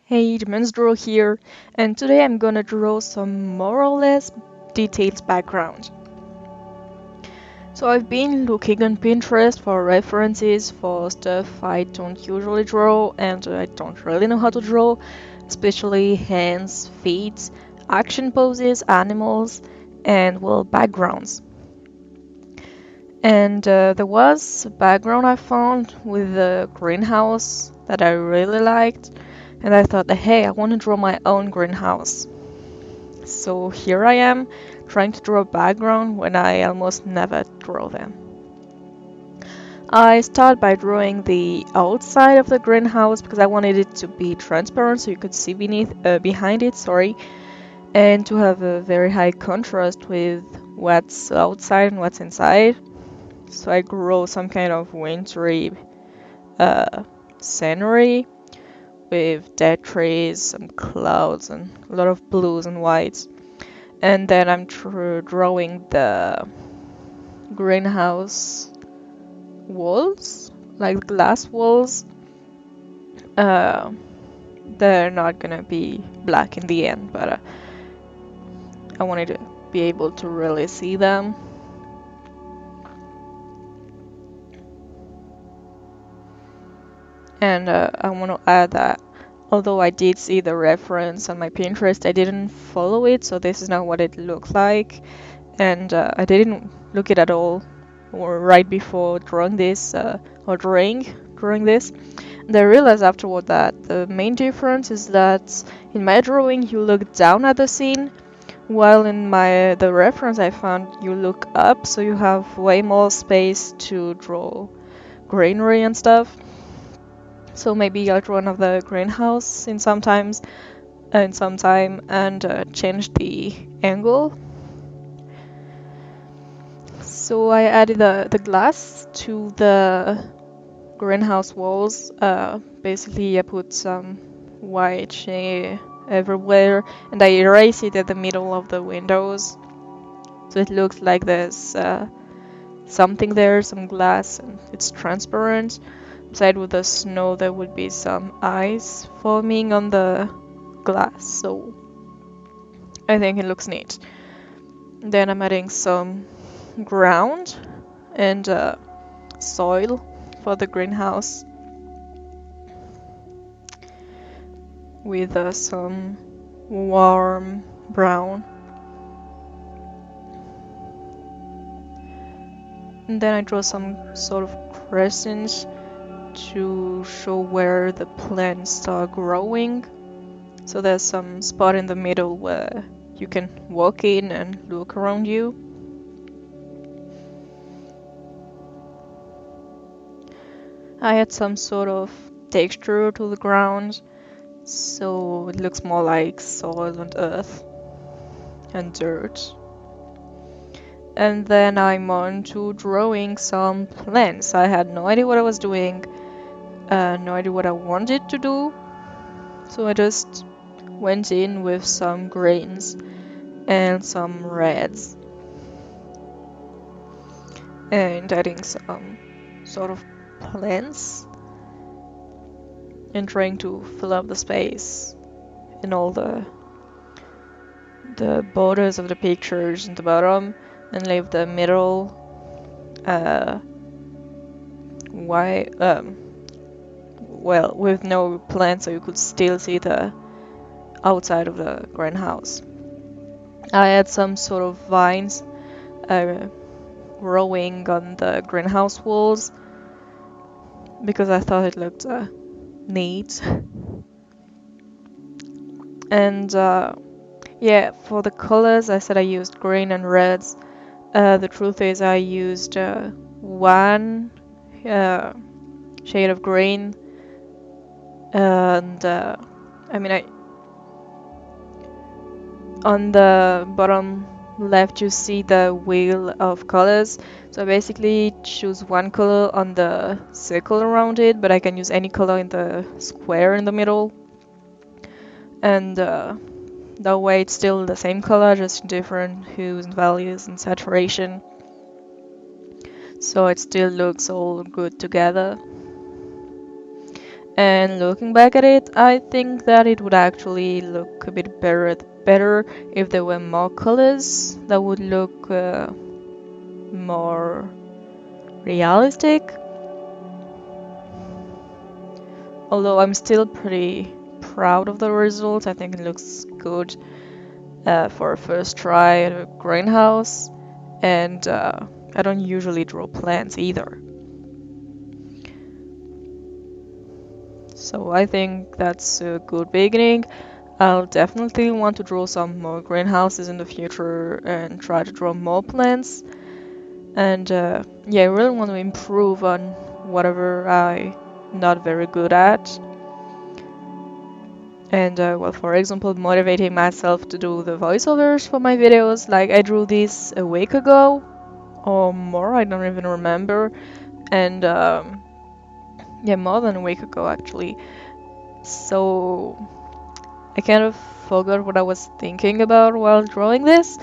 Hey, Demon's Draw here, and today I'm gonna draw some more or less detailed background. So I've been looking on Pinterest for references for stuff I don't usually draw and I don't really know how to draw, especially hands, feet, action poses, animals, and well, backgrounds. And there was a background I found with a greenhouse that I really liked, and I thought, hey, I want to draw my own greenhouse. So here I am, trying to draw a background when I almost never draw them. I start by drawing the outside of the greenhouse because I wanted it to be transparent so you could see behind it, and to have a very high contrast with what's outside and what's inside. So I grow some kind of wintry scenery with dead trees, some clouds, and a lot of blues and whites. And then I'm drawing the greenhouse walls, like glass walls. Uh, they're not gonna be black in the end, but I wanted to be able to really see them. And I want to add that although I did see the reference on my Pinterest, I didn't follow it, so this is not what it looked like. And I didn't look it at all or right before drawing this or drawing this. And I realized afterward that the main difference is that in my drawing you look down at the scene, while in the reference I found you look up, so you have way more space to draw greenery and stuff. So maybe I'll draw another greenhouse in some time and change the angle. So I added the glass to the greenhouse walls. Basically, I put some white shade everywhere, and I erase it at the middle of the windows, so it looks like there's something there, some glass, and it's transparent. Beside with the snow, there would be some ice forming on the glass, so I think it looks neat. Then I'm adding some ground and soil for the greenhouse with some warm brown. And then I draw some sort of crescents to show where the plants are growing. So there's some spot in the middle where you can walk in and look around you. I add some sort of texture to the ground, so it looks more like soil and earth and dirt. And then I'm on to drawing some plants. I had no idea what I was doing, no idea what I wanted to do, so I just went in with some greens and some reds and adding some sort of plants and trying to fill up the space in all the borders of the pictures in the bottom and leave the middle white, well, with no plants, so you could still see the outside of the greenhouse. I had some sort of vines growing on the greenhouse walls because I thought it looked neat. And yeah, for the colors, I said I used green and reds. The truth is, I used one shade of green, and I on the bottom left you see the wheel of colors. So I basically choose one color on the circle around it, but I can use any color in the square in the middle. And that way it's still the same color, just different hues and values and saturation. So it still looks all good together. And looking back at it, I think that it would actually look a bit better if there were more colors that would look more realistic. Although I'm still pretty proud of the result, I think it looks good for a first try at a greenhouse, and I don't usually draw plants either. So I think that's a good beginning. I'll definitely want to draw some more greenhouses in the future and try to draw more plants. And yeah, I really want to improve on whatever I'm not very good at. And well, for example, motivating myself to do the voiceovers for my videos. Like I drew this a week ago or more, I don't even remember. And yeah, more than a week ago actually. So I kind of forgot what I was thinking about while drawing this,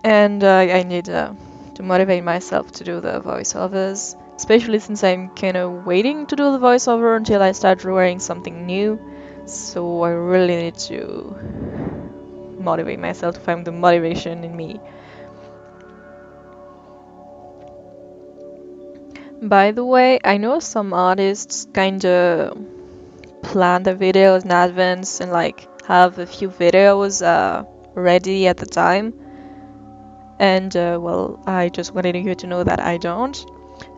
and I need to motivate myself to do the voiceovers, especially since I'm kind of waiting to do the voiceover until I start drawing something new. So I really need to motivate myself to find the motivation in me. By the way, I know some artists kind of plan their videos in advance and like have a few videos ready at the time. And well, I just wanted you to know that I don't,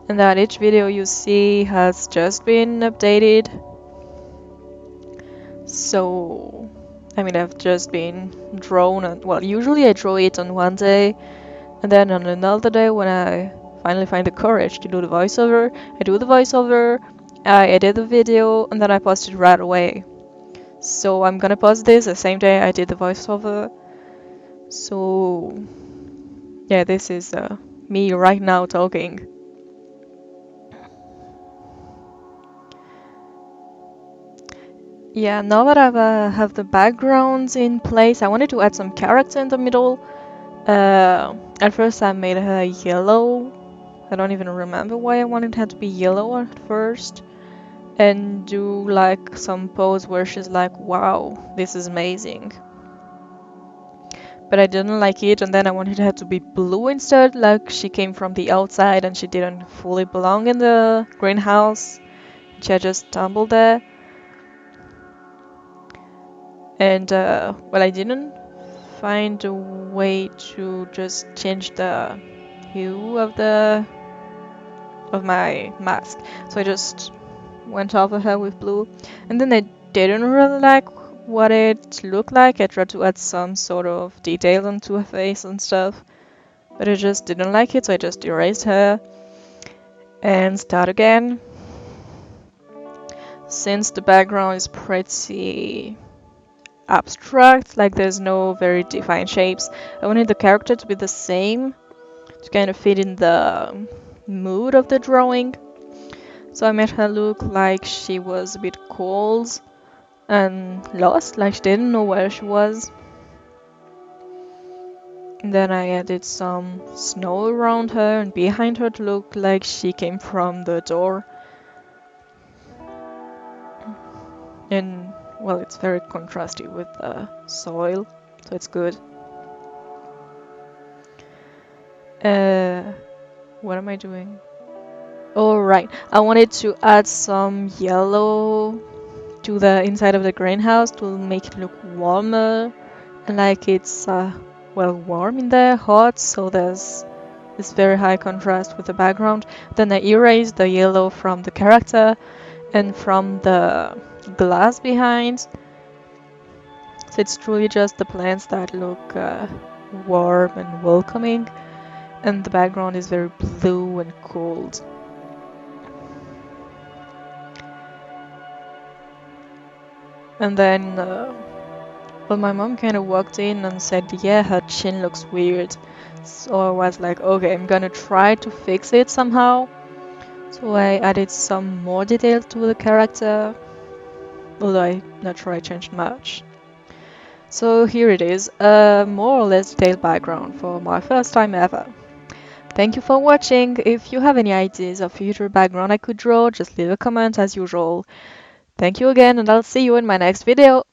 and that each video you see has just been updated. So, I mean, I've just been drawn on, well, usually I draw it on one day, and then on another day when I finally find the courage to do the voiceover, I do the voiceover, I edit the video, and then I post it right away. So I'm gonna post this the same day I did the voiceover. So yeah, this is me right now talking. Yeah, now that I've have the backgrounds in place, I wanted to add some character in the middle. At first I made her yellow. I don't even remember why I wanted her to be yellow at first. And do like some pose where she's like, wow, this is amazing. But I didn't like it, and then I wanted her to be blue instead, like she came from the outside and she didn't fully belong in the greenhouse. She had just stumbled there. And well, I didn't find a way to just change the hue of my mask, so I just went over her with blue, and then I didn't really like what it looked like. I tried to add some sort of detail onto her face and stuff, but I just didn't like it, so I just erased her and start again. Since the background is pretty abstract, like there's no very defined shapes, I wanted the character to be the same to kind of fit in the mood of the drawing. So I made her look like she was a bit cold and lost, like she didn't know where she was. And then I added some snow around her and behind her to look like she came from the door. And well, it's very contrasty with the soil, so it's good. What am I doing? Oh, right. I wanted to add some yellow to the inside of the greenhouse to make it look warmer, and like it's well, warm in there, hot, so there's this very high contrast with the background. Then I erased the yellow from the character and from the glass behind, so it's truly just the plants that look warm and welcoming, and the background is very blue and cold. And then well, my mom kind of walked in and said, yeah, her chin looks weird. So I was like, okay, I'm gonna try to fix it somehow. So I added some more detail to the character, although I'm not sure I changed much. So here it is, a more or less detailed background for my first time ever. Thank you for watching. If you have any ideas of future background I could draw, just leave a comment as usual. Thank you again, and I'll see you in my next video.